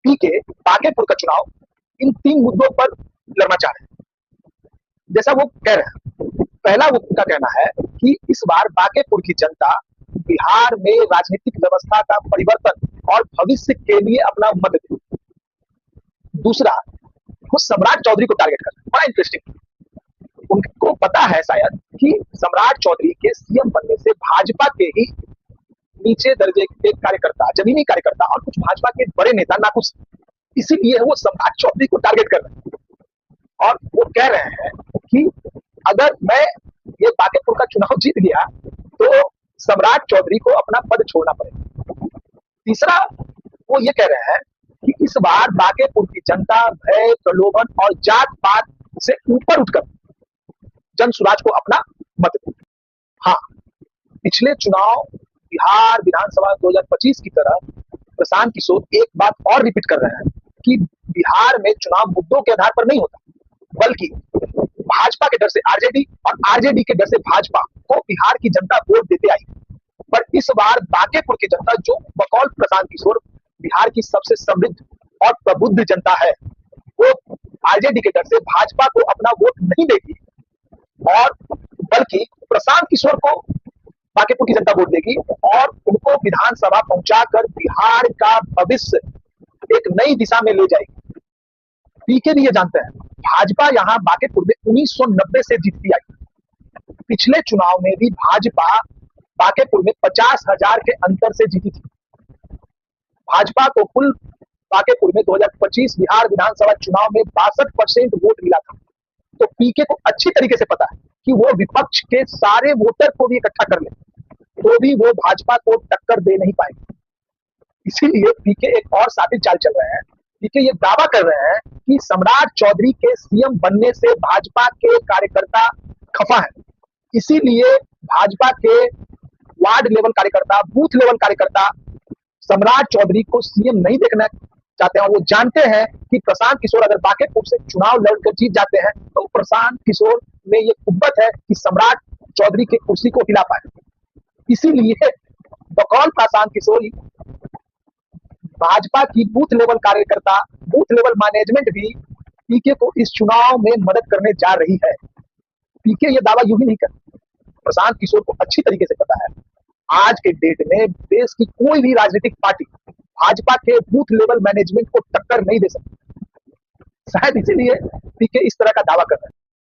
पीके बांकेपुर का चुनाव इन 3 मुद्दों पर लड़ना चाह रहे हैं। जैसा वो कह रहे हैं, पहला वो उनका कहना है कि इस बार बांकेपुर की जनता बिहार में राजनीतिक व्यवस्था का परिवर्तन और भविष्य के लिए अपना मत दे। दूसरा, वो सम्राट चौधरी को टारगेट कर रहे हैं। बड़ा इंटरेस्टिंग, उनको पता है शायद कि सम्राट चौधरी के सीएम बनने से भाजपा के ही नीचे दर्जे के कार्यकर्ता, जमीनी कार्यकर्ता और कुछ भाजपा के बड़े नेता नाखुश, इसीलिए वो सम्राट चौधरी को टारगेट कर रहे हैं। और वो कह रहे हैं कि अगर मैं ये बांकेपुर का चुनाव जीत गया तो सम्राट चौधरी को अपना पद छोड़ना पड़ेगा। तीसरा, वो ये कह रहे हैं कि इस बार बांकेपुर की जनता भय, प्रलोभन और जात पात से ऊपर उठकर जन सुराज को अपना मत दे। हाँ, पिछले चुनाव बिहार विधानसभा 2025 की तरह प्रशांत किशोर एक बात और रिपीट कर रहे हैं कि बिहार में चुनाव मुद्दों के आधार पर नहीं होता, बल्कि भाजपा के डर से आरजेडी और आरजेडी के डर से भाजपा को बिहार की जनता वोट देते आई। पर इस बार बांकेपुर की जनता, जो बकौल प्रशांत किशोर बिहार की सबसे समृद्ध और प्रबुद्ध जनता है, वो आरजेडी के डर से भाजपा को अपना वोट नहीं देगी और बल्कि प्रशांत किशोर को बांकेपुर की जनता वोट देगी और उनको विधानसभा पहुंचाकर बिहार का भविष्य एक नई दिशा में ले जाएगी। पीके भी ये जानते हैं, भाजपा यहाँ बांकेपुर में 1990 से जीतती आई। पिछले चुनाव में भी भाजपा बांकेपुर में 50,000 के अंतर से जीती थी। भाजपा को कुल बांकेपुर में 2025 बिहार विधानसभा चुनाव में 62% वोट मिला था। तो पीके को अच्छी तरीके से पता है कि वो विपक्ष के सारे वोटर को भी इकट्ठा कर ले तो भी वो भाजपा को टक्कर दे नहीं पाएंगे। इसीलिए पीके एक और साथी चाल चल रहे हैं। पीके ये दावा कर रहे हैं कि सम्राट चौधरी के सीएम बनने से भाजपा के कार्यकर्ता खफा है, इसीलिए भाजपा के वार्ड लेवल कार्यकर्ता, बूथ लेवल कार्यकर्ता सम्राट चौधरी को सीएम नहीं देखना चाहते हैं। वो जानते हैं कि प्रशांत किशोर अगर बांकेपुर से चुनाव लड़कर जीत जाते हैं तो प्रशांत किशोर में ये कुव्वत है कि सम्राट चौधरी की कुर्सी को हिला पाए। इसीलिए बकौल प्रशांत किशोर भाजपा की बूथ लेवल कार्यकर्ता, बूथ लेवल मैनेजमेंट भी पीके को इस चुनाव में मदद करने जा रही है। पीके ये दावा यूं ही नहीं करते, प्रशांत किशोर को अच्छी तरीके से पता है आज के डेट में देश की कोई भी राजनीतिक पार्टी भाजपा के बूथ लेवल मैनेजमेंट को टक्कर नहीं दे सकती। शायद इसीलिए पीके इस तरह का दावा कर रहे हैं।